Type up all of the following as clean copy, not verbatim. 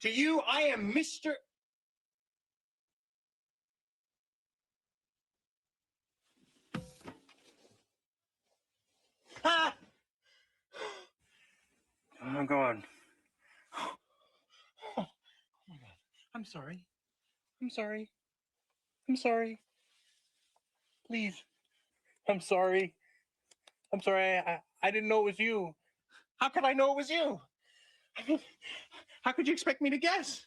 To you, I am Mr. Ah! Oh, God. Oh, my God. I'm sorry. I'm sorry. I'm sorry. Please. I'm sorry. I'm sorry. I didn't know it was you. How could I know it was you? I mean, how could you expect me to guess?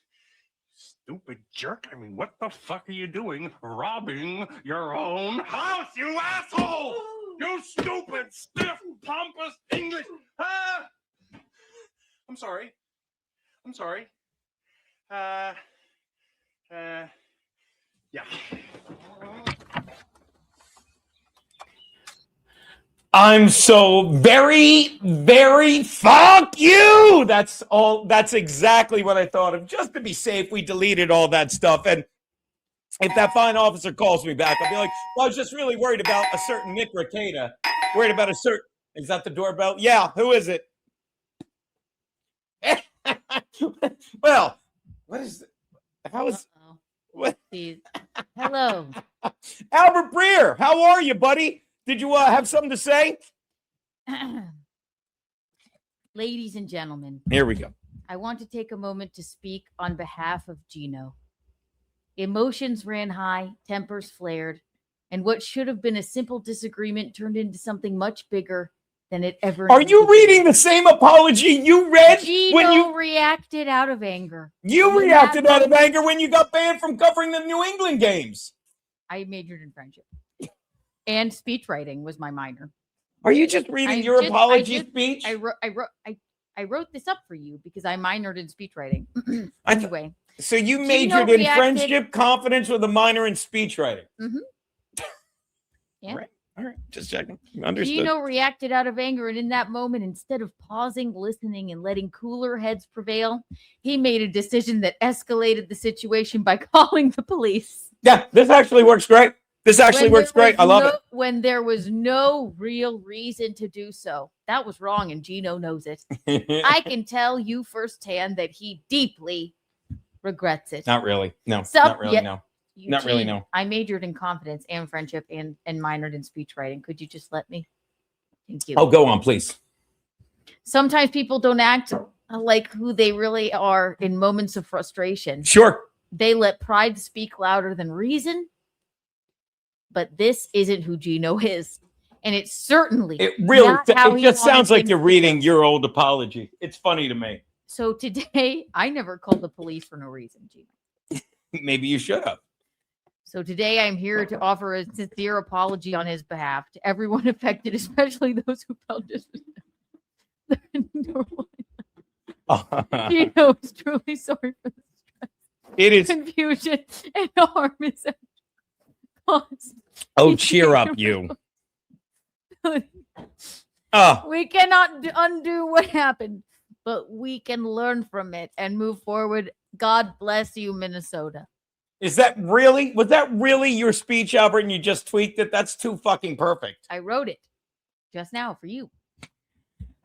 Stupid jerk. I mean, what the fuck are you doing? Robbing your own house, you asshole! You stupid, stiff, pompous English. Ah! I'm sorry. I'm sorry. Yeah. I'm so very fuck you. That's all. That's exactly what I thought of. Just to be safe, we deleted all that stuff. And if that fine officer calls me back, I'll be like, well, I was just really worried about a certain Nick Ricada. Worried about a certain. Is that the doorbell? Yeah. Who is it? Well, what is it? How is what? Hello. Albert Breer, how are you, buddy? Did you have something to say? Ladies and gentlemen. Here we go. I want to take a moment to speak on behalf of Geno. Emotions ran high, tempers flared, and what should have been a simple disagreement turned into something much bigger than it ever. Are you reading the same apology you read when you reacted out of anger? You reacted out of anger when you got banned from covering the New England games. I majored in friendship. And speech writing was my minor. Are you just reading your apology speech? I wrote this up for you because I minored in speech writing. Anyway. So you majored in friendship, confidence with a minor in speech writing. Mm-hmm. Yeah. All right. Just checking. Understood. Geno reacted out of anger, and in that moment, instead of pausing, listening, and letting cooler heads prevail, he made a decision that escalated the situation by calling the police. Yeah, this actually works great. This actually works great. I love it. When there was no real reason to do so. That was wrong, and Geno knows it. I can tell you firsthand that he deeply regrets it. Not really. No, not really, no. Eugene, not really, no. I majored in confidence and friendship and minored in speech writing. Could you just let me? Thank you. Oh, go on, please. Sometimes people don't act like who they really are in moments of frustration. Sure. They let pride speak louder than reason. But this isn't who Geno is. And it's certainly it just sounds like you're reading your old apology. It's funny to me. So today, I never called the police for no reason, Geno. Maybe you should have. So today I'm here to offer a sincere apology on his behalf to everyone affected, especially those who felt Geno is truly sorry for the stress, confusion, and harm is caused. Oh, cheer up, you. We cannot undo what happened, but we can learn from it and move forward. God bless you, Minnesota. Was that really your speech, Albert, and you just tweaked it? That's too fucking perfect. I wrote it just now for you.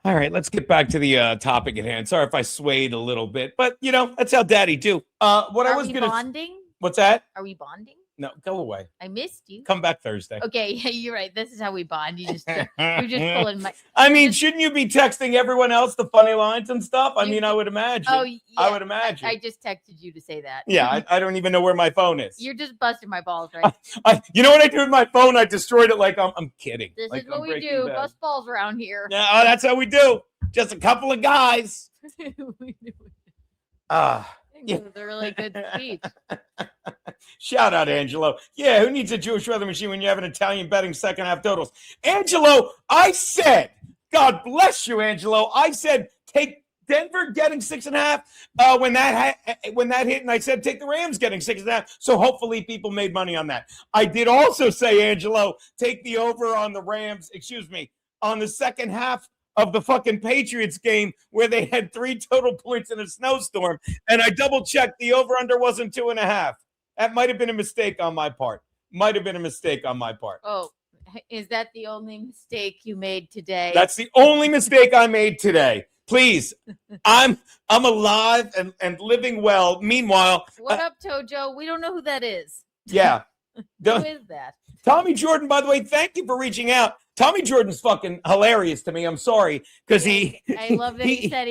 All right, let's get back to the topic at hand. Sorry if I swayed a little bit, but that's how daddy do. Are we bonding? What's that? Are we bonding? No, go away. I missed you. Come back Thursday. Okay, yeah, you're right. This is how we bond. You're just pulling my. I mean, shouldn't you be texting everyone else the funny lines and stuff? I would imagine. Oh, yeah. I would imagine. I just texted you to say that. Yeah, I don't even know where my phone is. You're just busting my balls, right? You know what I do with my phone? I destroyed it like I'm kidding. This like is what we do. Bust balls around here. Yeah, that's how we do. Just a couple of guys. It was a really good speech. Shout out, Angelo. Yeah, who needs a Jewish weather machine when you have an Italian betting second half totals? Angelo, I said, God bless you, Angelo. I said, take Denver getting 6.5 when that hit, and I said, take the Rams getting 6.5. So hopefully people made money on that. I did also say, Angelo, take the over on the Rams, on the second half of the fucking Patriots game where they had 3 total points in a snowstorm. And I double-checked the over-under wasn't 2.5. That might have been a mistake on my part. Oh, is that the only mistake you made today? That's the only mistake I made today. Please. I'm alive and living well. Meanwhile, What up, Tojo? We don't know who that is. yeah. Who is that? Tommy Jordan, by the way, thank you for reaching out. Tommy Jordan's fucking hilarious to me. I'm sorry because I love that he said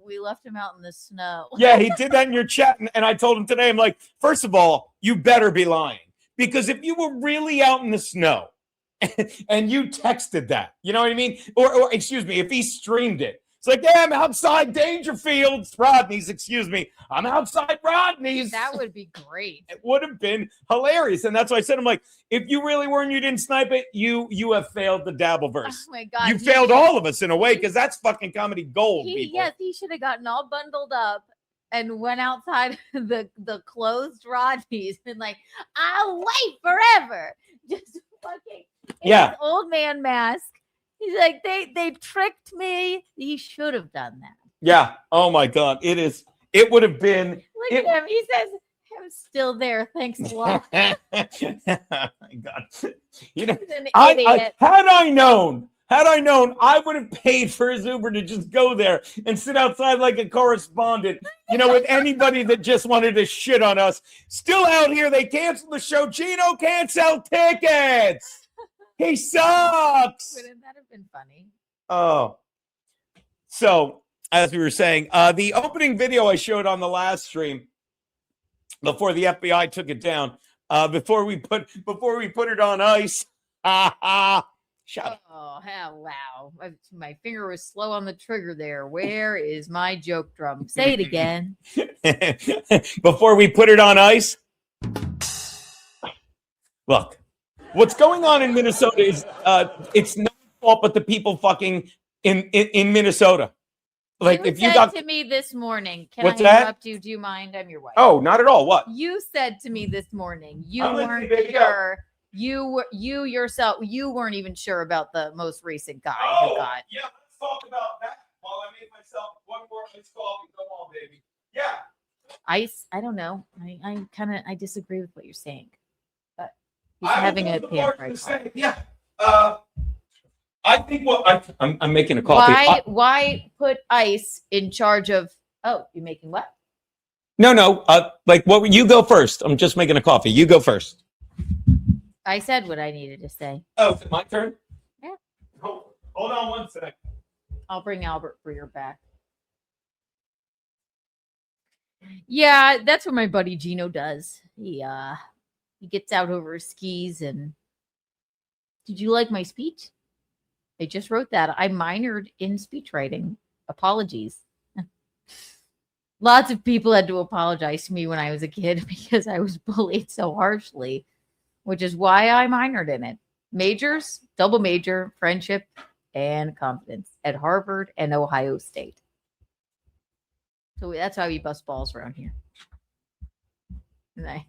we left him out in the snow. Yeah, he did that in your chat, and I told him today. I'm like, first of all, you better be lying, because if you were really out in the snow and you texted that, you know what I mean? Or excuse me, if he streamed it, it's like, yeah, I'm outside Dangerfield's, Rodney's, excuse me. I'm outside Rodney's. That would be great. It would have been hilarious. And that's why I said, I'm like, if you really were and you didn't snipe it, you have failed the Dabbleverse. Oh my God. You failed all of us in a way, because that's fucking comedy gold, people. Yes, he should have gotten all bundled up and went outside the closed Rodney's and like, I'll wait forever. Just fucking his old man mask. He's like, they tricked me. He should have done that. Yeah. Oh my God. It would have been. Look at him. He says, I'm still there. Thanks a lot. Oh my God. You know, He's an idiot. Had I known, I would have paid for his Uber to just go there and sit outside like a correspondent, you know, with anybody that just wanted to shit on us. Still out here, they canceled the show. Geno can't sell tickets. He sucks. Wouldn't that have been funny? Oh. So, as we were saying, the opening video I showed on the last stream before the FBI took it down, before we put it on ice. Shut up. Oh, hell, wow. My finger was slow on the trigger there. Where is my joke drum? Say it again. Before we put it on ice. Look, what's going on in Minnesota is it's no fault but the people fucking in Minnesota. Like, you if you said got to me this morning, can What's I that? interrupt you? Do you mind? I'm your wife. Oh, not at all. What? You said to me this morning you I'm weren't listening, baby, go. sure. You yourself, you weren't even sure about the most recent guy who got. Yeah, let's talk about that while I make myself one more iced coffee. Come on, baby. Yeah. Ice. I don't know. I disagree with what you're saying. But he's I having will a go pan forward fried to coffee. say, yeah. I think I'm making a coffee. Why put ice in charge of? Oh, you're making what? No. Like, what? You go first. I'm just making a coffee. You go first. I said what I needed to say. Oh, is it my turn? Yeah. Hold on one sec. I'll bring Albert Breer back. Yeah, that's what my buddy Geno does. He gets out over his skis. And did you like my speech? I just wrote that. I minored in speech writing. Apologies. Lots of people had to apologize to me when I was a kid because I was bullied so harshly, which is why I minored in it. Majors, double major, friendship, and confidence at Harvard and Ohio State. So that's how we bust balls around here. And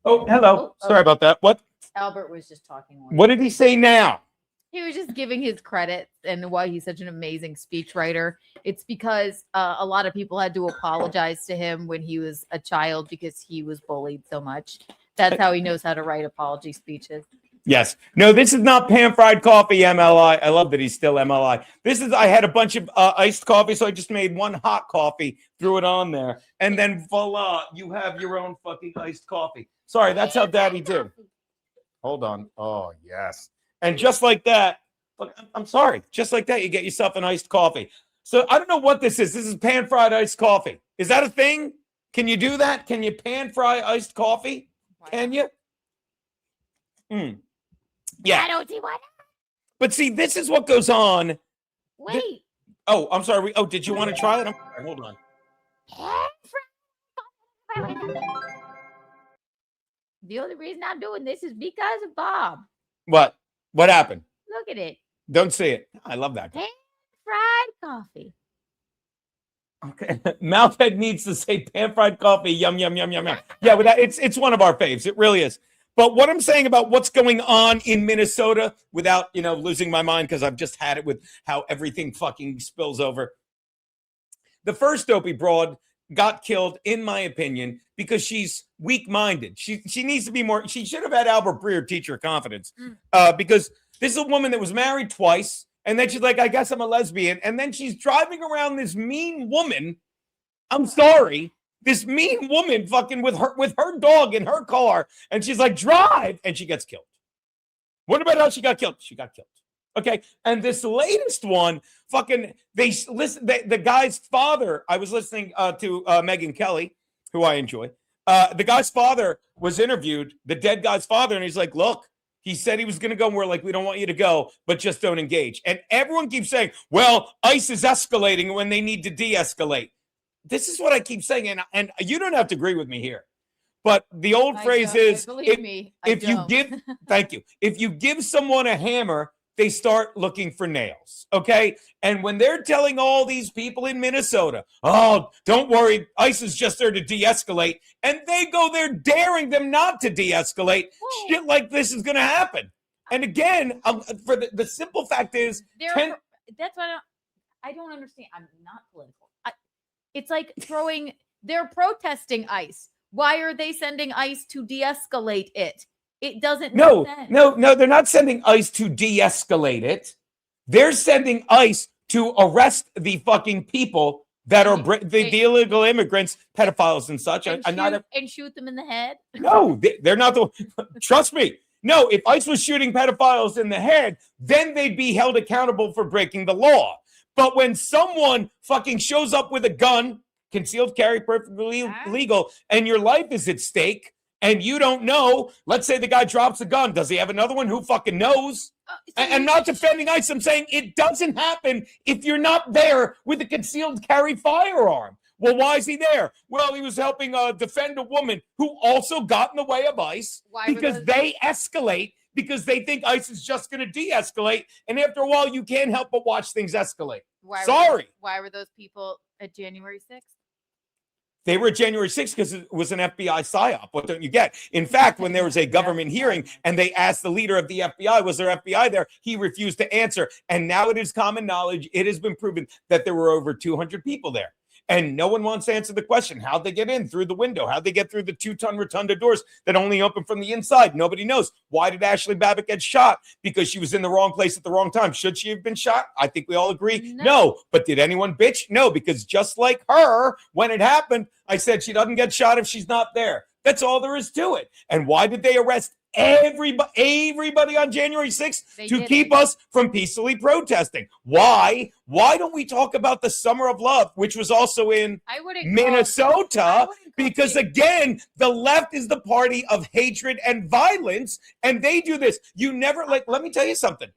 Hello. Sorry about that. What? Albert was just talking. What did he say now? He was just giving his credit and why he's such an amazing speechwriter. It's because a lot of people had to apologize to him when he was a child because he was bullied so much. That's how he knows how to write apology speeches. Yes. No, this is not pan-fried coffee, MLI. I love that he's still MLI. I had a bunch of iced coffee, so I just made one hot coffee, threw it on there, and then voila, you have your own fucking iced coffee. Sorry, that's how Daddy did. Hold on. Oh, yes. And just like that, look, I'm sorry, just like that, you get yourself an iced coffee. So I don't know what this is. This is pan-fried iced coffee. Is that a thing? Can you do that? Can you pan-fry iced coffee? Can you? Yeah. I don't see why not. But see, this is what goes on. Wait. Oh, I'm sorry. Did you want to try it? Hold on. The only reason I'm doing this is because of Bob. What? What happened? Look at it. Don't see it. I love that. Pan-fried coffee. Okay. Mouthhead needs to say pan-fried coffee. Yum, yum, yum, yum, yum. Yeah, but it's one of our faves. It really is. But what I'm saying about what's going on in Minnesota, without, losing my mind, because I've just had it with how everything fucking spills over. The first Dopey broad got killed, in my opinion, because she's weak-minded. She needs to be more. She should have had Albert Breer teach her confidence, because this is a woman that was married twice And then she's like, I guess I'm a lesbian. And then she's driving around this mean woman. I'm sorry. This mean woman fucking with her dog in her car. And she's like, drive. And she gets killed. What about how she got killed? She got killed. Okay. And this latest one, fucking, the guy's father, I was listening to Megyn Kelly, who I enjoy. The guy's father was interviewed, the dead guy's father, and he's like, look, he said he was going to go, and we're like, we don't want you to go, but just don't engage. And everyone keeps saying, well, ICE is escalating when they need to de-escalate. This is what I keep saying, and you don't have to agree with me here. But the old phrase is, if you give, thank you, if you give someone a hammer, they start looking for nails, okay? And when they're telling all these people in Minnesota, oh, don't worry, ICE is just there to de-escalate, and they go there daring them not to de-escalate, shit like this is going to happen. And again, for the simple fact is, that's why I don't understand. I'm not political. It's like they're protesting ICE. Why are they sending ICE to de-escalate it? It doesn't make sense. No, they're not sending ICE to de-escalate it. They're sending ICE to arrest the fucking people that are the illegal immigrants, pedophiles and such. And shoot them in the head? No, they're not trust me. No, if ICE was shooting pedophiles in the head, then they'd be held accountable for breaking the law. But when someone fucking shows up with a gun, concealed carry, perfectly legal, and your life is at stake, and you don't know, let's say the guy drops a gun. Does he have another one? Who fucking knows? And not defending ICE, I'm saying it doesn't happen if you're not there with a concealed carry firearm. Well, why is he there? Well, he was helping defend a woman who also got in the way of ICE because they escalate because they think ICE is just going to de-escalate. And after a while, you can't help but watch things escalate. Why were those people at January 6th? They were at January 6th because it was an FBI psyop. What don't you get? In fact, when there was a government hearing and they asked the leader of the FBI, was there FBI there? He refused to answer. And now it is common knowledge. It has been proven that there were over 200 people there. And no one wants to answer the question. How'd they get in through the window? How'd they get through the 2-ton rotunda doors that only open from the inside? Nobody knows. Why did Ashley Babbitt get shot? Because she was in the wrong place at the wrong time. Should she have been shot? I think we all agree. No. But did anyone bitch? No, because just like her, when it happened, I said she doesn't get shot if she's not there. That's all there is to it. And why did they arrest everybody on January 6th? To keep us from peacefully protesting. Why? Why don't we talk about the Summer of Love, which was also in Minnesota? Because again, the left is the party of hatred and violence, and they do this. You never let me tell you something.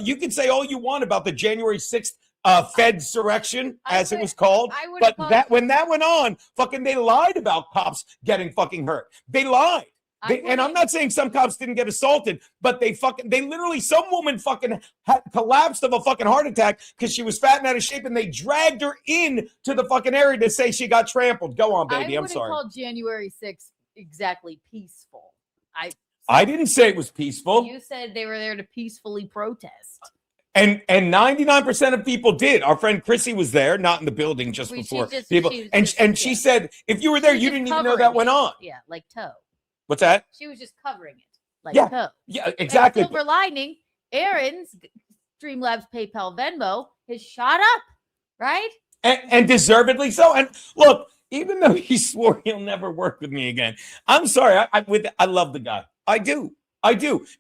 You can say all you want about the January 6th Fedsurrection, as it was called. But when that went on, fucking they lied about cops getting fucking hurt. They lied. And I'm not saying some cops didn't get assaulted, but they literally, some woman fucking collapsed of a fucking heart attack because she was fat and out of shape, and they dragged her in to the fucking area to say she got trampled. Go on, baby. I'm sorry. I wouldn't call January 6th exactly peaceful. I didn't say it was peaceful. You said they were there to peacefully protest. And 99% of people did. Our friend Chrissy was there, not in the building just before people. She said, if you were there, you didn't even know that went on. Yeah, like toe. What's that? She was just covering it, like toe. Yeah, exactly. And silver lining, Aaron's Streamlabs PayPal Venmo has shot up, right? And deservedly so. And look, even though he swore he'll never work with me again, I'm sorry. I love the guy. I do.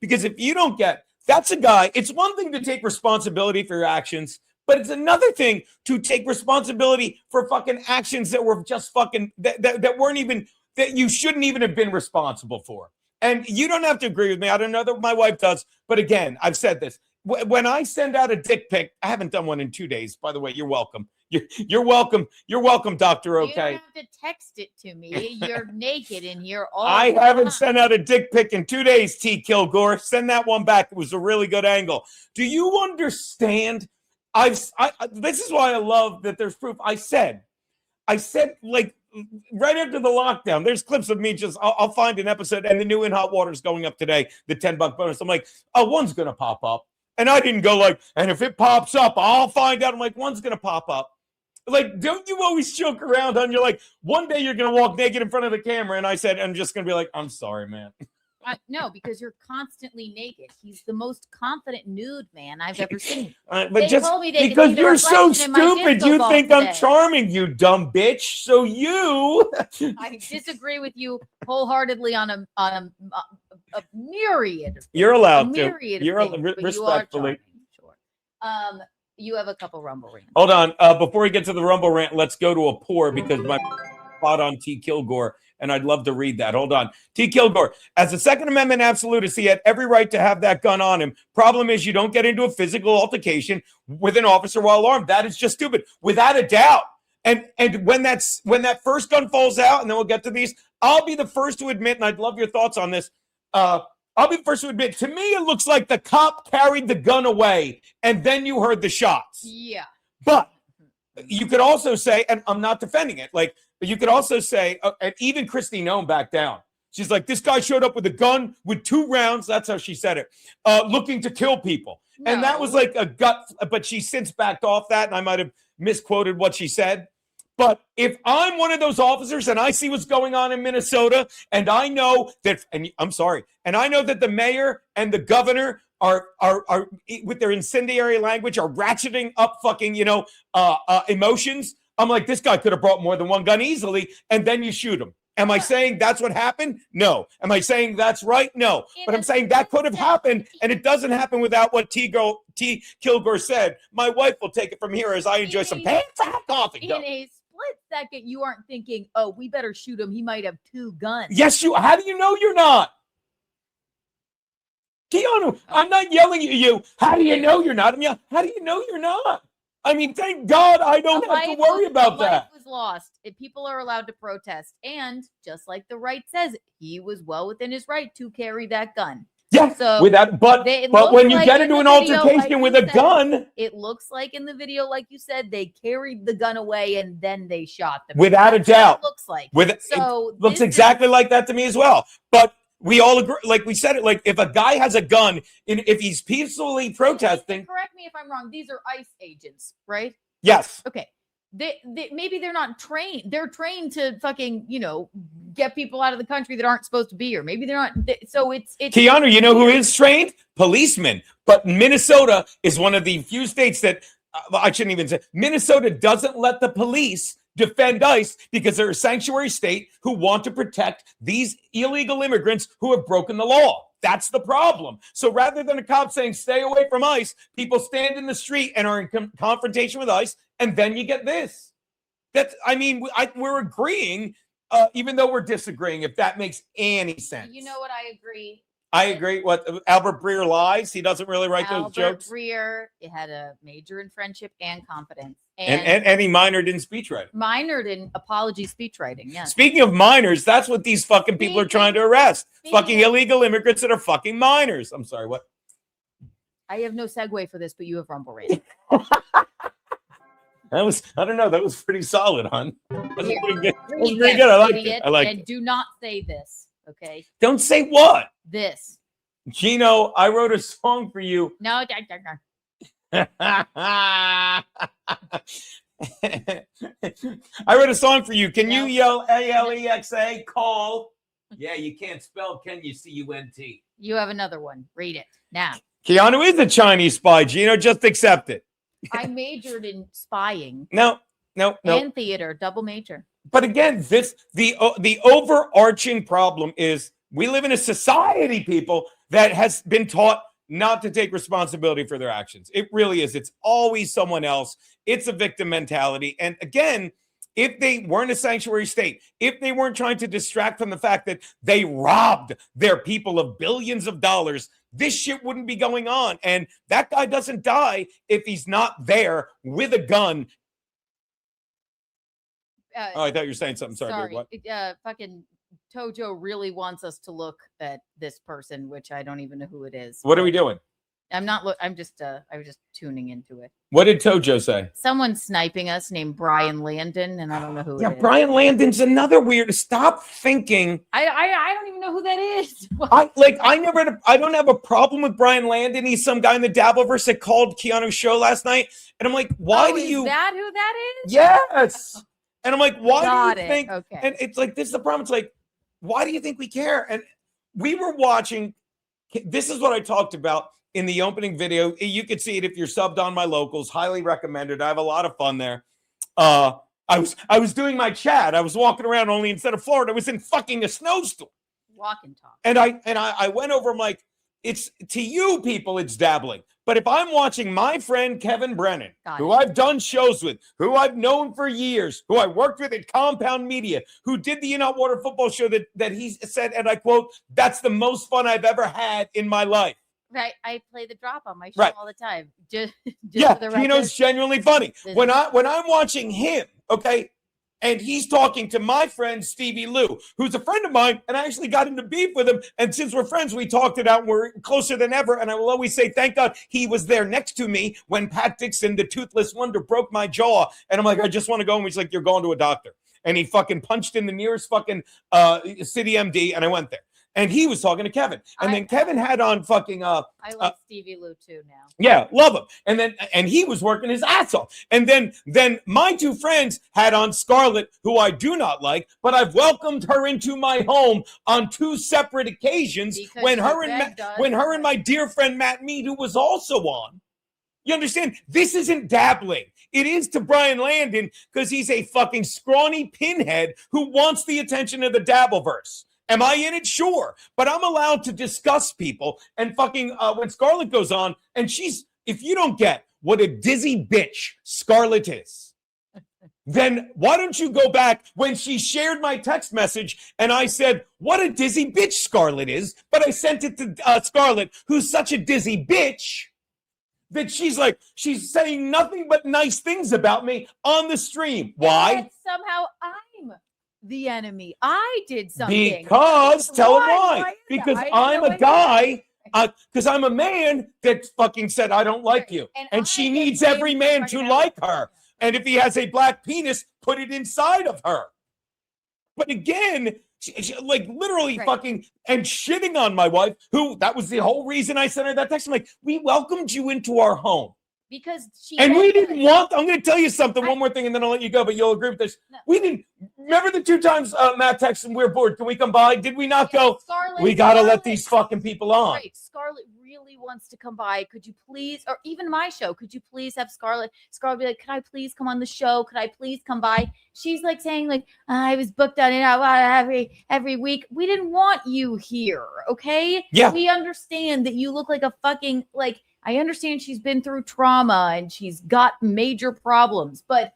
Because if you don't get, that's a guy. It's one thing to take responsibility for your actions, but it's another thing to take responsibility for fucking actions that were just fucking that weren't even. That you shouldn't even have been responsible for. And you don't have to agree with me. I don't know that my wife does. But again, I've said this. When I send out a dick pic, I haven't done one in 2 days. By the way, you're welcome. You're welcome. You're welcome, Dr. Okay. You don't have to text it to me. You're naked in here all I haven't sent out a dick pic in 2 days, T. Kilgore. Send that one back. It was a really good angle. Do you understand? This is why I love that there's proof. I said, like, right after the lockdown, there's clips of me I'll find an episode, and the new In Hot Water is going up today, the $10 bonus. I'm like, oh, one's going to pop up. And I didn't go like, and if it pops up, I'll find out. I'm like, one's going to pop up. Like, don't you always joke around on, you're like, one day you're going to walk naked in front of the camera. And I said, I'm just going to be like, I'm sorry, man. No, because you're constantly naked. He's the most confident nude man I've ever seen. But They just told me they could because see the you're so reflection in my stupid, disco you ball think I'm today. charming, you dumb bitch. So you. I disagree with you wholeheartedly on a myriad. Of You're things, allowed a to. myriad You're of things, but you are respectfully. charming, sure. You have a couple rumble rants. Hold on. Before we get to the Rumble rant, let's go to a pour because my spot on T. Kilgore, and I'd love to read that. Hold on. T. Kilgore, as a Second Amendment absolutist, he had every right to have that gun on him. Problem is, you don't get into a physical altercation with an officer while armed. That is just stupid, without a doubt. And when that first gun falls out, and then we'll get to these, I'll be the first to admit, and I'd love your thoughts on this. I'll be the first to admit, to me, it looks like the cop carried the gun away, and then you heard the shots. Yeah. But you could also say, and I'm not defending it, but you could also say, and even Christy Nome backed down. She's like, this guy showed up with a gun with 2 rounds. That's how she said it, looking to kill people. No. And that was like a gut, but she since backed off that, and I might have misquoted what she said. But if I'm one of those officers and I see what's going on in Minnesota, and I know that, and I'm sorry, and I know that the mayor and the governor are with their incendiary language are ratcheting up fucking, emotions. I'm like, this guy could have brought more than one gun easily, and then you shoot him. Am I saying that's what happened? No. Am I saying that's right? No. But I'm saying that could have happened, and it doesn't happen without what T. Kilgore said. My wife will take it from here as I enjoy some pan-fried coffee. In a split second, you aren't thinking, oh, we better shoot him. He might have 2 guns. Yes, you. How do you know you're not? Keanu, I'm not yelling at you. How do you know you're not? I'm yelling, how do you know you're not? I mean, thank God I don't have to worry about that. Life was lost. If people are allowed to protest, and just like the right says, he was well within his right to carry that gun. Yeah, so without, but when you get into an altercation with a gun, it looks like in the video, like you said, they carried the gun away and then they shot them. Without a doubt, it looks like. It looks exactly like that to me as well. But we all agree, like we said it, like if a guy has a gun, if he's peacefully protesting. Correct me if I'm wrong. These are ICE agents, right? Yes. Okay. They maybe they're not trained. They're trained to fucking, get people out of the country that aren't supposed to be here. Maybe they're not. So it's Keanu, you know who is trained? Policemen. But Minnesota is one of the few states that I shouldn't even say. Minnesota doesn't let the police defend ICE because they're a sanctuary state who want to protect these illegal immigrants who have broken the law. That's the problem. So rather than a cop saying, stay away from ICE, people stand in the street and are in confrontation with ICE, and then you get this. We're agreeing, even though we're disagreeing, if that makes any sense. You know what? I agree. I agree. What Albert Breer lies. He doesn't really write those jokes. Albert Breer had a major in friendship and confidence. And he minored in speechwriting. Minored in apology speechwriting, yes. Speaking of minors, that's what these fucking people are trying to arrest. Fucking illegal immigrants that are fucking minors. I'm sorry, what? I have no segue for this, but you have rumble rating. I don't know. That was pretty solid, hon. That was pretty good. That was Read pretty this, good. I like idiot, it. I like and it. do not say this, okay? Don't say what? This. Geno, I wrote a song for you. No. I wrote a song for you. Can you yell ALEXA, call? Yeah, you can't spell, can you? CUNT. You have another one. Read it now. Keanu is a Chinese spy, Geno. Just accept it. I majored in spying. No. And theater, double major. But again, the overarching problem is we live in a society, people, that has been taught not to take responsibility for their actions. It really is. It's always someone else. It's a victim mentality. And again, if they weren't a sanctuary state, if they weren't trying to distract from the fact that they robbed their people of billions of dollars, this shit wouldn't be going on. And that guy doesn't die if he's not there with a gun. I thought you were saying something. Sorry. What? Fucking Tojo really wants us to look at this person, which I don't even know who it is. What are we doing? I'm not. I was just tuning into it. What did Tojo say? Someone sniping us named Brian Landon, and I don't know who. Yeah, it is. Brian Landon's another weird. Stop thinking. I don't even know who that is. I don't have a problem with Brian Landon. He's some guy in the Dabbleverse that called Keanu's show last night, and I'm like, why do you? Is that who that is? Yes. And I'm like, why do you think? Okay. And it's like, this is the problem. It's like, why do you think we care? And we were watching. This is what I talked about in the opening video. You could see it if you're subbed on my locals. Highly recommended. I have a lot of fun there. I was doing my chat. I was walking around, only instead of Florida, I was in fucking a snowstorm. Walk and talk. And I went over, I'm like, it's to you people, it's dabbling. But if I'm watching my friend Kevin Brennan, who I've done shows with, who I've known for years, who I worked with at Compound Media, who did the In-Hot-Water football show that he said, and I quote, "That's the most fun I've ever had in my life." Right, I play the drop on my show all the time. Just yeah, for the record. Gino's genuinely funny. When I'm watching him, okay, and he's talking to my friend Stevie Lou, who's a friend of mine, and I actually got into beef with him. And since we're friends, we talked it out. And we're closer than ever. And I will always say, thank God he was there next to me when Pat Dixon, the toothless wonder, broke my jaw. And I'm like, I just want to go. And he's like, you're going to a doctor. And he fucking punched in the nearest fucking city MD. And I went there. And he was talking to Kevin. And then Kevin had on fucking I like Stevie Lou too now. Yeah, love him. And he was working his ass off. And then my two friends had on Scarlett, who I do not like, but I've welcomed her into my home on two separate occasions when her and my dear friend Matt Mead, who was also on. You understand? This isn't dabbling. It is to Brian Landon because he's a fucking scrawny pinhead who wants the attention of the Dabbleverse. Am I in it? Sure. But I'm allowed to discuss people. And fucking when Scarlett goes on, and if you don't get what a dizzy bitch Scarlett is, then why don't you go back when she shared my text message and I said, what a dizzy bitch Scarlett is. But I sent it to Scarlett, who's such a dizzy bitch that she's saying nothing but nice things about me on the stream. Why? And somehow I'm the enemy. I did something. Because tell him why. Because I'm a guy. Because I'm a man that fucking said I don't like you, and she needs every man to like her. And if he has a black penis, put it inside of her. But again, she like literally fucking and shitting on my wife. Who that was the whole reason I sent her that text. I'm like, we welcomed you into our home. Because she and we didn't want. I'm going to tell you something. One more thing, and then I'll let you go. But you'll agree with this. No. We didn't. Remember the two times Matt texted and we were bored. Can we come by? Did we not go? We got to let these fucking people on. Right. Scarlett really wants to come by. Could you please, or even my show? Could you please have Scarlett? Scarlett be like, could I please come on the show? Could I please come by? She's like saying like, I was booked on it every week. We didn't want you here. Okay. Yeah. We understand that you look like a fucking like. I understand she's been through trauma and she's got major problems, but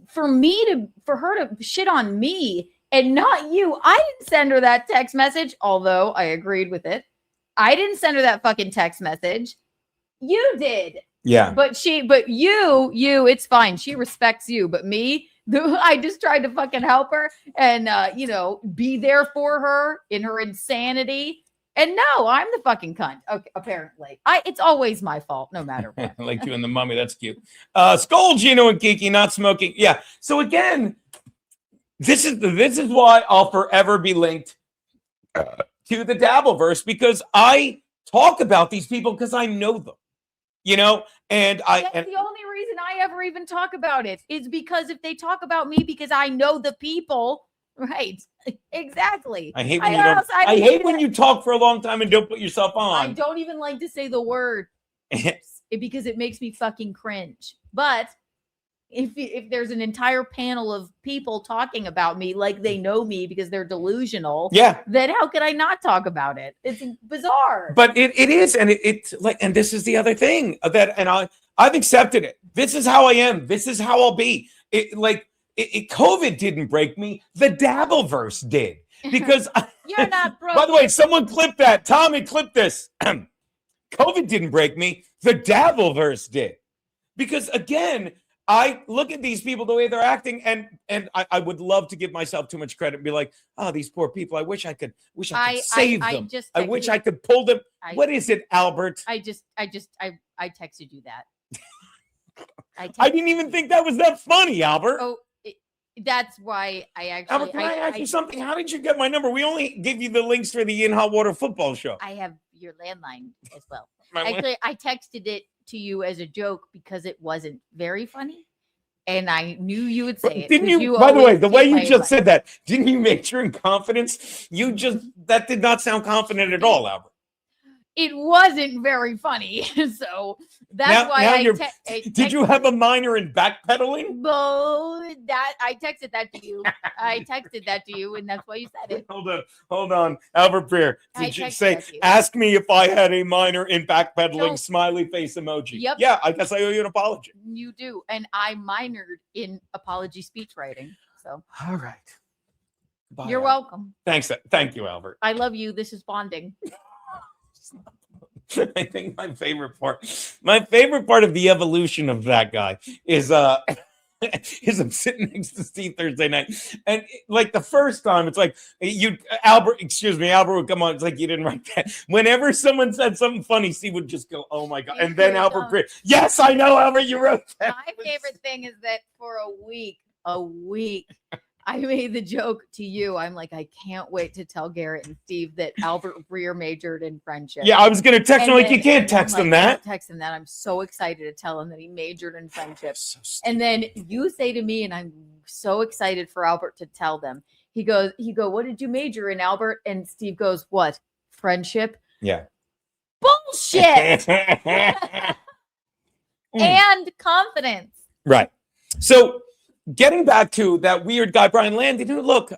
for her to shit on me and not you, I didn't send her that text message, although I agreed with it. I didn't send her that fucking text message. You did. Yeah. But you, it's fine. She respects you, but me, I just tried to fucking help her and, be there for her in her insanity. And no, I'm the fucking cunt. Okay, apparently. It's always my fault, no matter what. I like you and the mummy. That's cute. Skull, Geno, and Kiki, not smoking. Yeah. So again, this is why I'll forever be linked to the Dabbleverse, because I talk about these people because I know them. And that's the only reason I ever even talk about it is because if they talk about me because I know the people. Right. Exactly. I hate when you talk for a long time and don't put yourself on. I don't even like to say the word because it makes me fucking cringe. But if there's an entire panel of people talking about me like they know me because they're delusional, then how could I not talk about it? It's bizarre. But it is, and it's like, and this is the other thing I've accepted it. This is how I am. This is how I'll be. COVID didn't break me. The Dabbleverse did. Because you're not broke. By the way, someone clipped that. Tommy clipped this. COVID didn't break me. The Dabbleverse did. Because again, I look at these people the way they're acting, and I would love to give myself too much credit and be like, oh, these poor people. I wish I could save them. I wish I could pull them. What is it, Albert? I texted you that. I didn't even think that was that funny, Albert. Oh, that's why I actually. Albert, can I ask you something? How did you get my number? We only give you the links for the In-Hot-Water football show. I have your landline as well. Actually, I texted it to you as a joke because it wasn't very funny. And I knew you would say it. Didn't 'cause you, by the way, always the way take you my just advice. said that, didn't you major in confidence? That did not sound confident at all, Albert. It wasn't very funny. So that's why Did you have a minor in backpedaling? No, that I texted that to you. I texted that to you, and that's why you said it. Hold on. Albert Breer, I did you texted say, that to you. ask me if I had a minor in backpedaling, No. smiley face emoji? Yep. Yeah, I guess I owe you an apology. You do, and I minored in apology speech writing. So All right. Bye, you're Albert. welcome. Thank you, Albert. I love you. This is bonding. I think my favorite part of the evolution of that guy is I'm sitting next to Steve Thursday night, and like the first time, it's like Albert would come on. It's like you didn't write that. Whenever someone said something funny, Steve would just go, "Oh my god!" And then Albert Breer, yes, I know, Albert, you wrote that. My favorite thing is that for a week, I made the joke to you. I'm like, I can't wait to tell Garrett and Steve that Albert Breer majored in friendship. Yeah, I was gonna text him, like, you can't text him that. Text him that. I'm so excited to tell him that he majored in friendship. And then you say to me, and I'm so excited for Albert to tell them. He go, what did you major in, Albert? And Steve goes, what? Friendship? Yeah. Bullshit. And confidence. Right. So getting back to that weird guy, Brian Landon, who, look,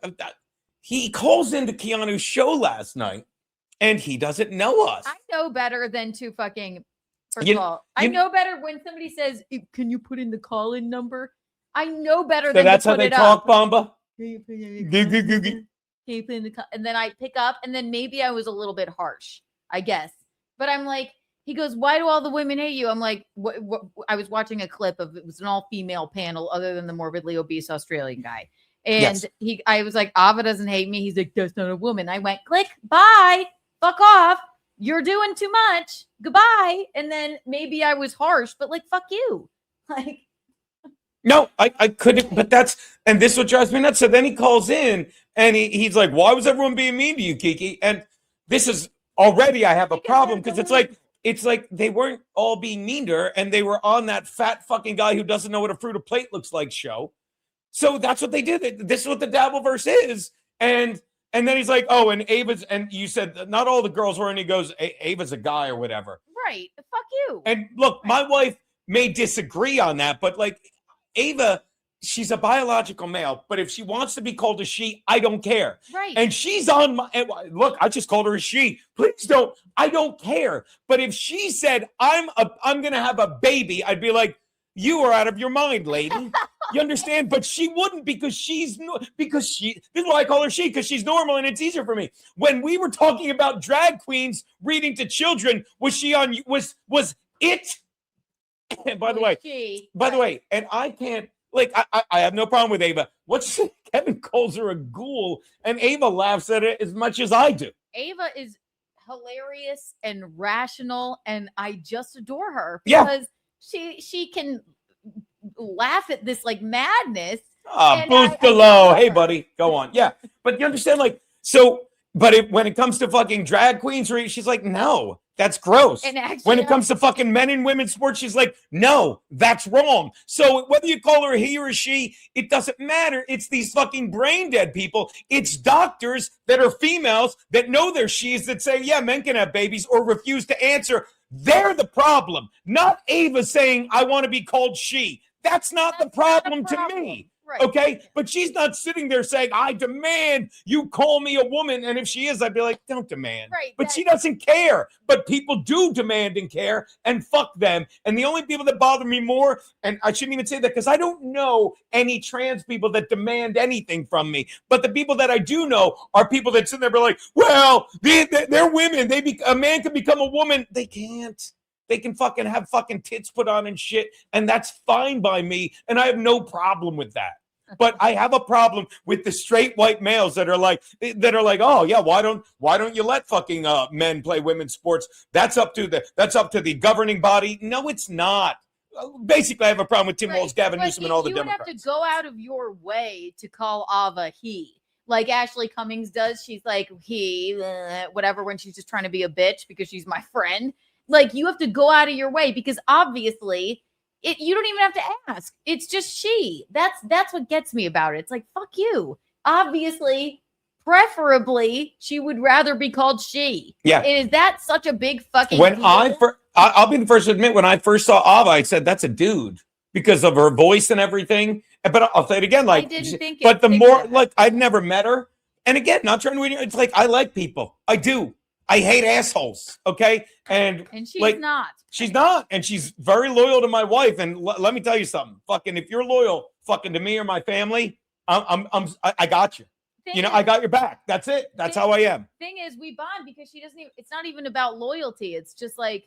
he calls into Keanu's show last night, and he doesn't know us. I know better than to fucking, first of all, I know better when somebody says, can you put in the call-in number? I know better than that's to put how they it talk, up. Bamba? And then I pick up, and then maybe I was a little bit harsh, I guess. But I'm like, he goes, why do all the women hate you? I'm like, what? I was watching a clip of, it was an all-female panel other than the morbidly obese Australian guy. And Yes. I was like, Ava doesn't hate me. He's like, that's not a woman. I went, click, bye, fuck off. You're doing too much. Goodbye. And then maybe I was harsh, but like, fuck you. Like, No, I couldn't, but and this is what drives me nuts. So then he calls in, and he's like, why was everyone being mean to you, Kiki? And this is already, I have a problem, because it's like they weren't all being mean to her, and they were on that fat fucking guy who doesn't know what a fruit of plate looks like show. So that's what they did. This is what the Dabbleverse is. And then he's like, oh, and Ava's, and you said not all the girls were, and he goes, Ava's a guy or whatever. right. Fuck you. And look, my wife may disagree on that, but like Ava, she's a biological male, but if she wants to be called a she, I don't care. Right. And she's on my, look, I just called her a she. Please don't, I don't care. But if she said, I'm going to have a baby, I'd be like, you are out of your mind, lady. You understand? But she wouldn't, because this is why I call her she, because she's normal and it's easier for me. When we were talking about drag queens reading to children, was it? And by the way, and I can't, like, I have no problem with Ava. Kevin calls her a ghoul, and Ava laughs at it as much as I do. Ava is hilarious and rational, and I just adore her Yeah. because she can laugh at this like madness. Boost below. Hey, buddy, go on. Yeah, but you understand, like, so. But when it comes to fucking drag queens, she's like, no, that's gross. And actually, when it comes to fucking men and women's sports, she's like, no, that's wrong. So whether you call her a he or a she, it doesn't matter. It's these fucking brain dead people. It's doctors that are females that know they're she's that say, yeah, men can have babies, or refuse to answer. They're the problem. Not Ava saying, I want to be called she. That's not the problem to me. Right. Okay, but she's not sitting there saying, I demand you call me a woman. And if she is, I'd be like, don't demand. Right. But she doesn't care. But people do demand and care, and fuck them. And the only people that bother me more, and I shouldn't even say that because I don't know any trans people that demand anything from me. But the people that I do know are people that sit there and be like, well, they're women. A man can become a woman. They can't. They can fucking have fucking tits put on and shit, and that's fine by me, and I have no problem with that. But I have a problem with the straight white males that are like, oh yeah, why don't you let fucking men play women's sports? That's up to the governing body. No, it's not. Basically, I have a problem with Tim Walz, Gavin Newsom, and all the Democrats. You would have to go out of your way to call Ava he. Like Ashley Cummings does. She's like, he, whatever, when she's just trying to be a bitch because she's my friend. Like, you have to go out of your way because obviously You don't even have to ask. It's just she. That's what gets me about it. It's like, fuck you. Obviously, preferably, she would rather be called she. Yeah. Is that such a big fucking When deal? I'll be the first to admit, when I first saw Ava, I said, that's a dude because of her voice and everything. But I'll say it again, like, I didn't think but the think more, that. like, I'd never met her. And again, not trying to win. It's like, I like people. I do. I hate assholes. Okay. And she's like, not. She's not. And she's very loyal to my wife. And let me tell you something. Fucking, if you're loyal fucking to me or my family, I got you. I got your back. That's it. That's how I am. Thing is, we bond because she doesn't even, it's not even about loyalty. It's just like,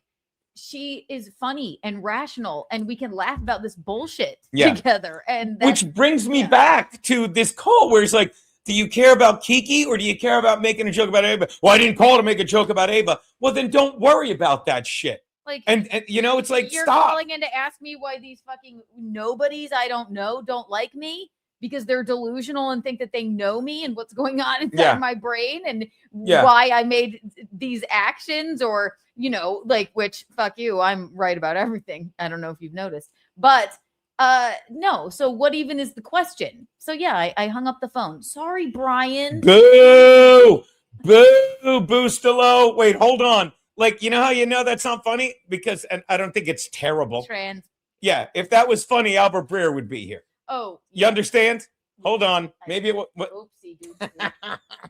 she is funny and rational and we can laugh about this bullshit together. And which brings me back to this call where it's like, do you care about Kiki or do you care about making a joke about Ava? Well, I didn't call to make a joke about Ava. Well, then don't worry about that shit. Like, and it's like, you're stop. calling in to ask me why these fucking nobodies I don't know don't like me because they're delusional and think that they know me and what's going on inside my brain and why I made these actions or, like, which fuck you, I'm right about everything. I don't know if you've noticed, but no. So what even is the question? So yeah, I hung up the phone. Sorry, Brian. Boo, Boostalo. Wait, hold on. Like, you know how that's not funny? Because, and I don't think it's terrible. Yeah, if that was funny, Albert Breer would be here. Oh, you understand? Hold on. Maybe it was. Oopsie doopsie.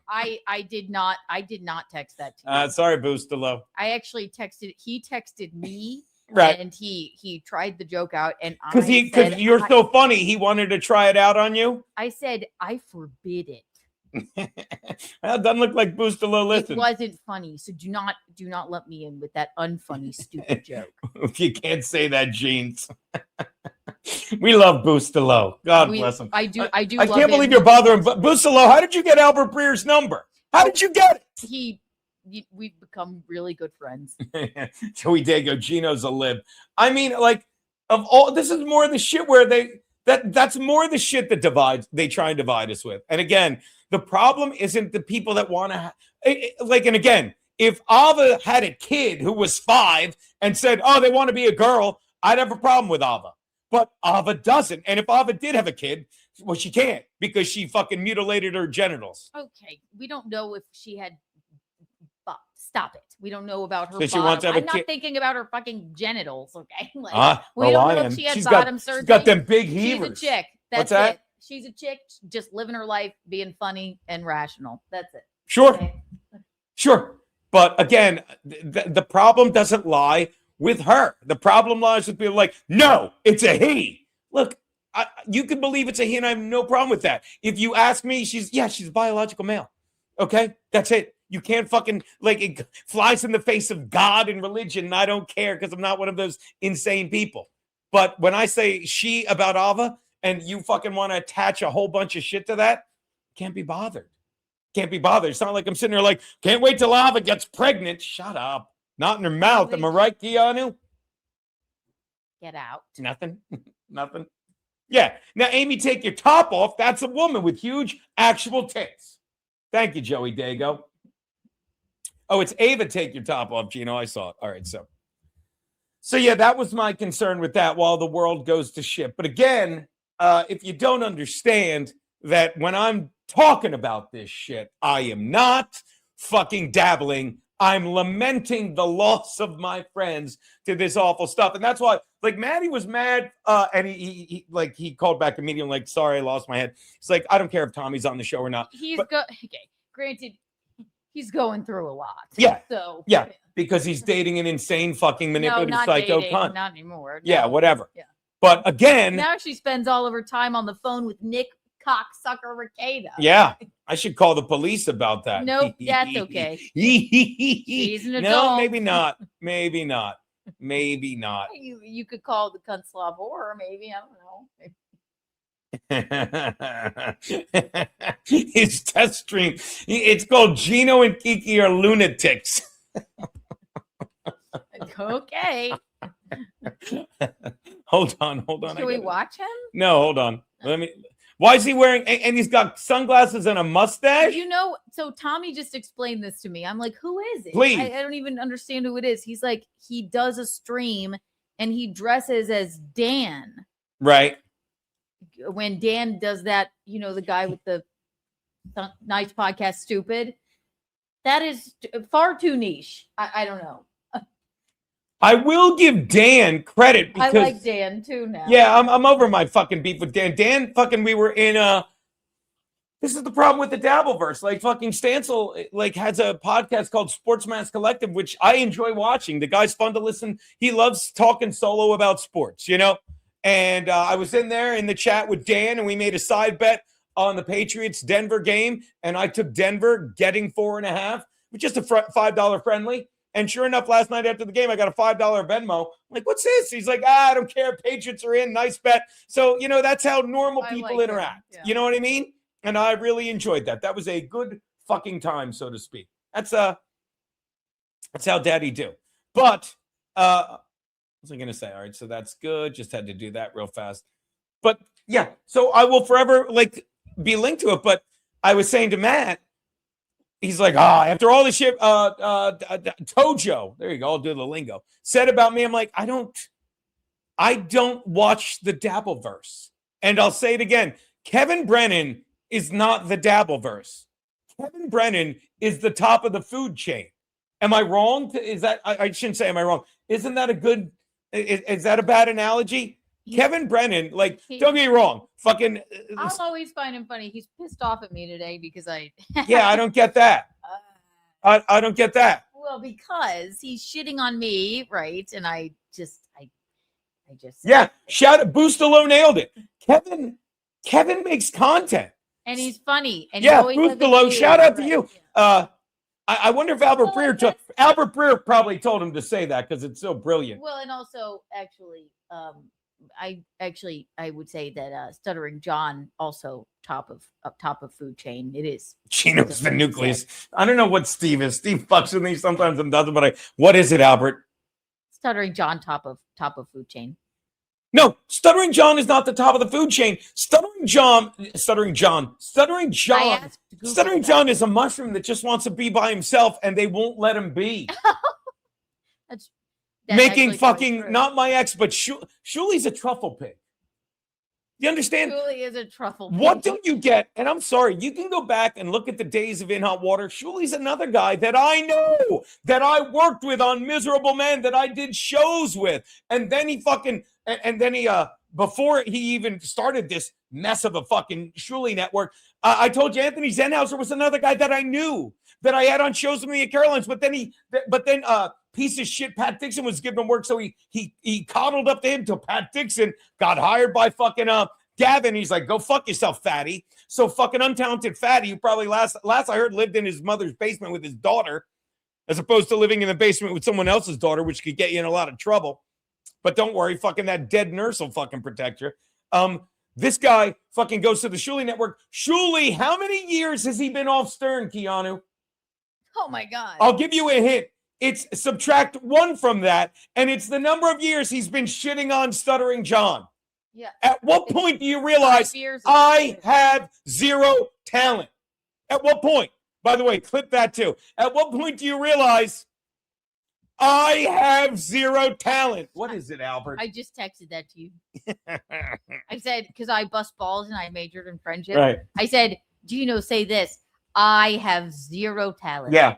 I did not text that to you. Sorry, Boostalo. I actually he texted me. Right. And he tried the joke out and because you're so funny, he wanted to try it out on you. I said, I forbid it. That doesn't look like Boostalo listens. It wasn't funny, so do not let me in with that unfunny, stupid joke. You can't say that, Jeans. We love Boostalo. God bless him. I do. I can't believe you're bothering Boostalo. How did you get Albert Breer's number? How did you get it? We've become really good friends. Joey Dago, Geno's a lib. I mean, like, of all, this is more of the shit where that's more the shit that they try and divide us with. And again, the problem isn't the people that want to and again, if Ava had a kid who was 5 and said, oh, they want to be a girl, I'd have a problem with Ava. But Ava doesn't. And if Ava did have a kid, well, she can't because she fucking mutilated her genitals. Okay. We don't know if she had. Stop it. We don't know about her. So she wants to have I'm not thinking about her fucking genitals. Okay. We don't know if she had bottom surgery. She's got them big heavers. She's a chick. That's it. She's a chick just living her life, being funny and rational. That's it. Sure. Okay. Sure. But again, the problem doesn't lie with her. The problem lies with people like, no, it's a he. Look, you can believe it's a he, and I have no problem with that. If you ask me, she's a biological male. Okay? That's it. You can't fucking, like, it flies in the face of God and religion, and I don't care because I'm not one of those insane people. But when I say she about Ava, and you fucking want to attach a whole bunch of shit to that, can't be bothered. Can't be bothered. It's not like I'm sitting there like, can't wait till Ava gets pregnant. Shut up. Not in her mouth. Am I right, Keanu? Get out. Nothing. Nothing. Yeah. Now, Amy, take your top off. That's a woman with huge actual tits. Thank you, Joey Dago. Oh, it's Ava, take your top off, Geno. I saw it. All right, so yeah, that was my concern with that while the world goes to shit. But again, if you don't understand that when I'm talking about this shit, I am not fucking dabbling. I'm lamenting the loss of my friends to this awful stuff. And that's why, like, Maddie was mad, and he called back immediately, like, sorry, I lost my head. It's like, I don't care if Tommy's on the show or not. Okay, granted, he's going through a lot. Yeah. So yeah, because he's dating an insane fucking manipulative psycho cunt. Not anymore. No. Yeah, whatever. Yeah. But again, now she spends all of her time on the phone with Nick Cocksucker Ricada. Yeah, I should call the police about that. Nope, that's okay. She's an adult. No, maybe not. Maybe not. Maybe not. You could call the cunt slav or maybe, I don't know. His test stream. It's called Geno and Kiki are lunatics. Okay. Hold on. Should we watch him? No, hold on. Why is he wearing, and he's got sunglasses and a mustache? So Tommy just explained this to me. I'm like, who is it? Please. I don't even understand who it is. He's like, he does a stream and he dresses as Dan. Right. When Dan does that, the guy with the nice podcast, Stupid, that is far too niche. I don't know. I will give Dan credit because I like Dan too now. Yeah, I'm over my fucking beef with Dan. Dan fucking we were in this is the problem with the Dabbleverse. Like fucking Stancil like has a podcast called Sports Mass Collective, which I enjoy watching. The guy's fun to listen. He loves talking solo about sports, And I was in there in the chat with Dan, and we made a side bet on the Patriots Denver game, and I took Denver getting 4.5, with just a $5 friendly. And sure enough, last night after the game, I got a $5 Venmo. I'm like, what's this? He's like, I don't care. Patriots are in. Nice bet. So, that's how normal people interact. Yeah. You know what I mean? And I really enjoyed that. That was a good fucking time, so to speak. That's how daddy do. But, what was I going to say? All right, so that's good. Just had to do that real fast. But, yeah, so I will forever, be linked to it. But I was saying to Matt, he's like, after all the shit, Tojo, there you go, I'll do the lingo, said about me, I'm like, I don't watch the Dabbleverse. And I'll say it again, Kevin Brennan is not the Dabbleverse. Kevin Brennan is the top of the food chain. Am I wrong? I shouldn't say am I wrong. Isn't that a good, is that a bad analogy? Kevin Brennan, don't get me wrong. Fucking. I'll always find him funny. He's pissed off at me today because Yeah, I don't get that. I don't get that. Well, because he's shitting on me, right? And I just. Yeah, shout out. Boostalo nailed it. Kevin makes content. And he's funny. And yeah, Boostalo, shout out to you. I wonder if Albert Breer probably told him to say that because it's so brilliant. Well, and also, actually, I would say that Stuttering John also top of food chain. It is. Geno's the nucleus. I don't know what Steve is. Steve fucks with me sometimes and doesn't. But what is it, Albert? Stuttering John top of food chain. No, Stuttering John is not the top of the food chain. Stuttering John is a mushroom that just wants to be by himself, and they won't let him be. That's making fucking not my ex, but Shuli's a truffle pig. You understand? Shuli is a truffle pig. What don't you get? And I'm sorry, you can go back and look at the days of In Hot Water. Shuli's another guy that I know, that I worked with on Miserable Men, that I did shows with. And then he before he even started this mess of a fucking Shuli network, I told you Anthony Zenhauser was another guy that I knew, that I had on shows with me at Caroline's. But then piece of shit Pat Dixon was giving him work, so he coddled up to him till Pat Dixon got hired by fucking Gavin. He's like, go fuck yourself, fatty. So fucking untalented fatty, who probably last I heard lived in his mother's basement with his daughter, as opposed to living in the basement with someone else's daughter, which could get you in a lot of trouble. But don't worry, fucking that dead nurse will fucking protect you. This guy fucking goes to the Shuli network. Shuli, how many years has he been off Stern, Keanu? Oh my God. I'll give you a hint. It's subtract 1 from that, and it's the number of years he's been shitting on Stuttering John. Yeah. At what point do you realize I have zero talent? At what point? By the way, clip that too. At what point do you realize I have zero talent? What is it, Albert? I just texted that to you. I said, because I bust balls and I majored in friendship. Right. I said, Geno, say this. I have zero talent. Yeah.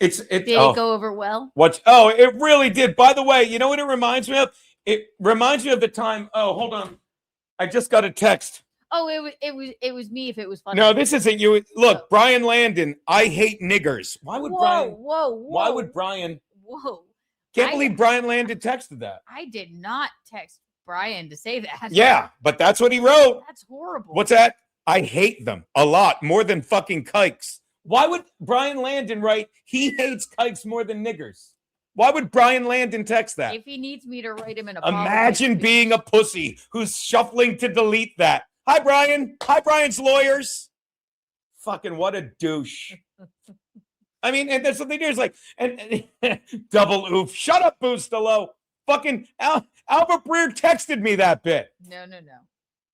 Did it go over well? It really did. By the way, you know what it reminds me of? It reminds me of the time. Oh, hold on. I just got a text. Oh, it was me if it was funny. No, this isn't you. Look, Brian Landon, I hate niggers. Why would Brian? Whoa. Why would Brian? Whoa. Can't believe Brian Landon texted that. I did not text Brian to say that. Yeah, but that's what he wrote. That's horrible. What's that? I hate them a lot, more than fucking kikes. Why would Brian Landon write, he hates kikes more than niggers? Why would Brian Landon text that? If he needs me to write him an apology. Imagine being a pussy who's shuffling to delete that. Hi, Brian. Hi, Brian's lawyers. Fucking what a douche. I mean, and that's what they do. Is like, and double oof. Shut up, Boostalo. Fucking Albert Breer texted me that bit. No.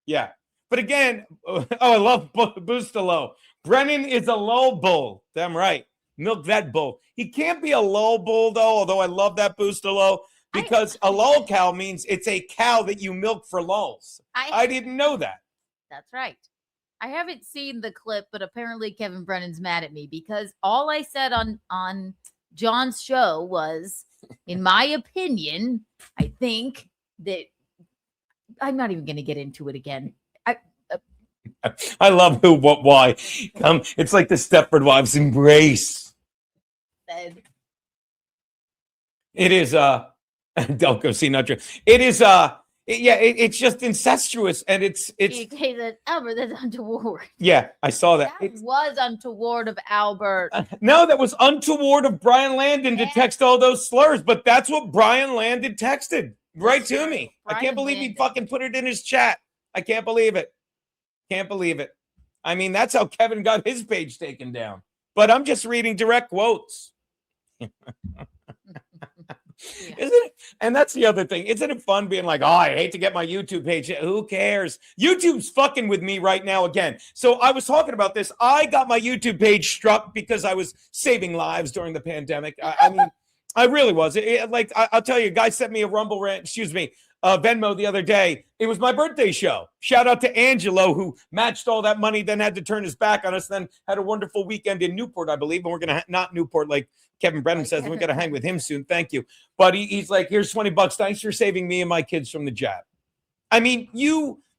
Yeah. But again, I love Boostalo. Brennan is a lull bull. Damn right. Milk that bull. He can't be a lull bull, though, although I love that Boostalo. because a lull cow means it's a cow that you milk for lulls. I didn't know that. That's right. I haven't seen the clip, but apparently Kevin Brennan's mad at me because all I said on John's show was, in my opinion, I think that I'm not even going to get into it again. I love who, what, why. It's like the Stepford Wives embrace. It is don't go see Nutria. It is it's just incestuous, and it's Albert, that's untoward. Yeah, I saw that. It was untoward of Albert. No, that was untoward of Brian Landon to text all those slurs, but that's what Brian Landon texted right to me. I can't believe he fucking put it in his chat. I can't believe it. Can't believe it. I mean, that's how Kevin got his page taken down. But I'm just reading direct quotes. Isn't it? And that's the other thing. Isn't it fun being like, oh, I hate to get my YouTube page. Who cares? YouTube's fucking with me right now again. So I was talking about this. I got my YouTube page struck because I was saving lives during the pandemic. I mean, I really was. I'll tell you, a guy sent me a Venmo the other day. It was my birthday show. Shout out to Angelo, who matched all that money, then had to turn his back on us, then had a wonderful weekend in Newport, I believe. And we're going to, not Newport, like Kevin Brennan says, we're going to hang with him soon. Thank you. But he's like, here's $20. Thanks for saving me and my kids from the jab. I mean,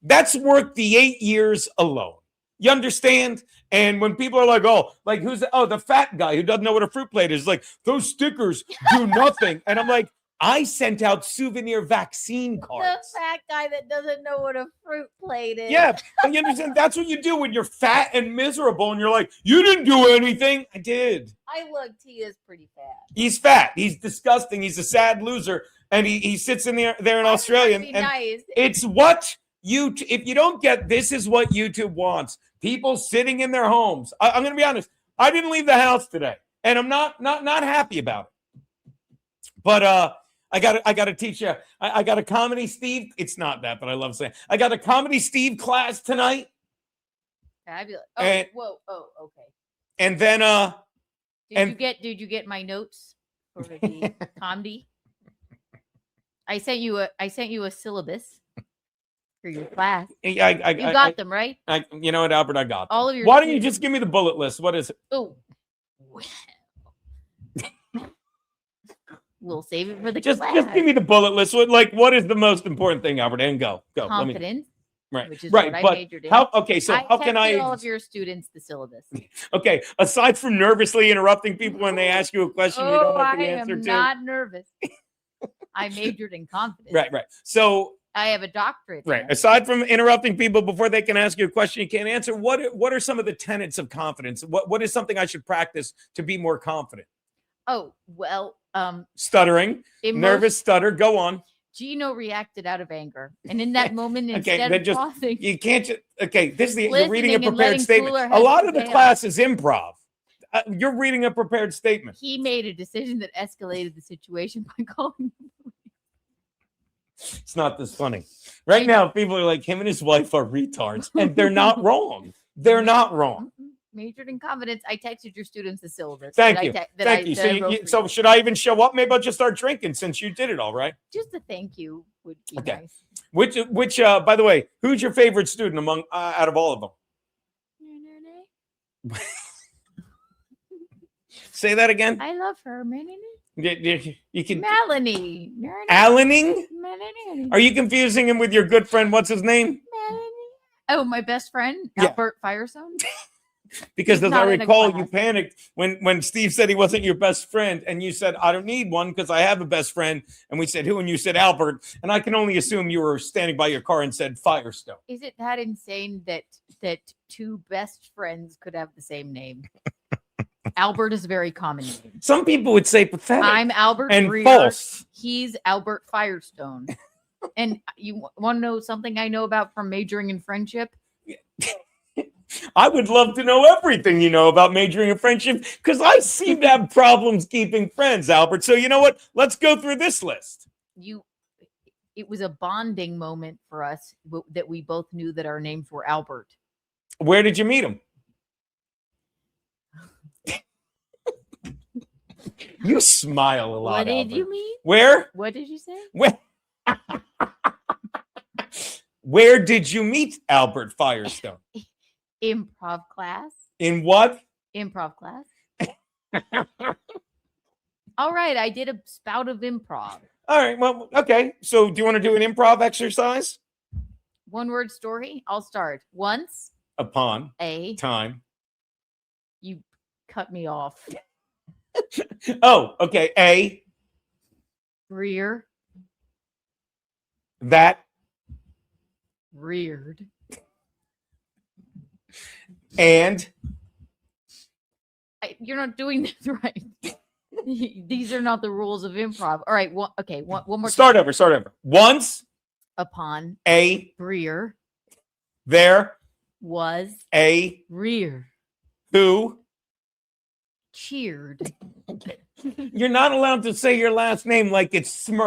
that's worth the 8 years alone. You understand? And when people are like, oh, like the fat guy who doesn't know what a fruit plate is, like, those stickers do nothing. And I'm like, I sent out souvenir vaccine cards. The fat guy that doesn't know what a fruit plate is. Yeah, and you understand? That's what you do when you're fat and miserable and you're like, you didn't do anything. I did. I looked. He is pretty fat. He's fat. He's disgusting. He's a sad loser. And he sits in there in Australia. And nice. It's what if you don't get, this is what YouTube wants. People sitting in their homes. I'm going to be honest. I didn't leave the house today. And I'm not happy about it. But I got to teach you. I got a Comedy Steve. It's not that, but I love saying I got a Comedy Steve class tonight. Fabulous. Okay. And then did you get my notes for the comedy? I sent you a syllabus for your class. You got them, right? You know what, Albert? I got them. All of your. Why don't you just give me the bullet list? What is it? Oh. We'll save it for the just class. Just give me the bullet list. What is the most important thing, Albert? And go. Confidence. Right. Which is right. what but I majored in. How can I all of your students the syllabus? Okay. Aside from nervously interrupting people when they ask you a question you don't have the answer to. I am not nervous. I majored in confidence. Right. So I have a doctorate. Right. Aside from interrupting people before they can ask you a question you can't answer, what are some of the tenets of confidence? What is something I should practice to be more confident? Oh, well, stuttering, nervous stutter. Go on. Geno reacted out of anger. And in that moment, instead of pausing, you can't just, you're reading a prepared statement. A lot of the class is improv. You're reading a prepared statement. He made a decision that escalated the situation by calling. It's not this funny. Right now, people are like, him and his wife are retards. And they're not wrong. They're not wrong. Majored in confidence. I texted your students the syllabus. Thank you. Thank you. So should I even show up? Maybe I'll just start drinking since you did it all, right? Just a thank you would be nice. Which by the way, who's your favorite student among out of all of them? Say that again. I love her. You can Melanie. Alaning? Are you confusing him with your good friend? What's his name? Melanie. Oh, my best friend, Albert Firestone. Because as I recall, you panicked when Steve said he wasn't your best friend, and you said, I don't need one because I have a best friend. And we said, who? And you said, Albert. And I can only assume you were standing by your car and said Firestone. Is it that insane that two best friends could have the same name? Albert is a very common name. Some people would say pathetic. I'm Albert and Breer. False. He's Albert Firestone. And you want to know something I know about from majoring in friendship? I would love to know everything you know about majoring in friendship because I seem to have problems keeping friends, Albert. So you know what? Let's go through this list. It was a bonding moment for us that we both knew that our names were Albert. Where did you meet him? You smile a lot. What did Albert. you mean? Where? What did you say? Where did you meet Albert Firestone? Improv class. In what? Improv class. All right, I did a spout of improv. All right. Well, okay. So, do you want to do an improv exercise? One word story. I'll start. Once Upon a time. you cut me off. Oh, okay. A Rear that reared. and You're not doing this right. These are not the rules of improv. All right. Okay. One more. start over. Start over. Once Upon a Breer there was a rear who. cheered. You're not allowed to say your last name like it's Smurf.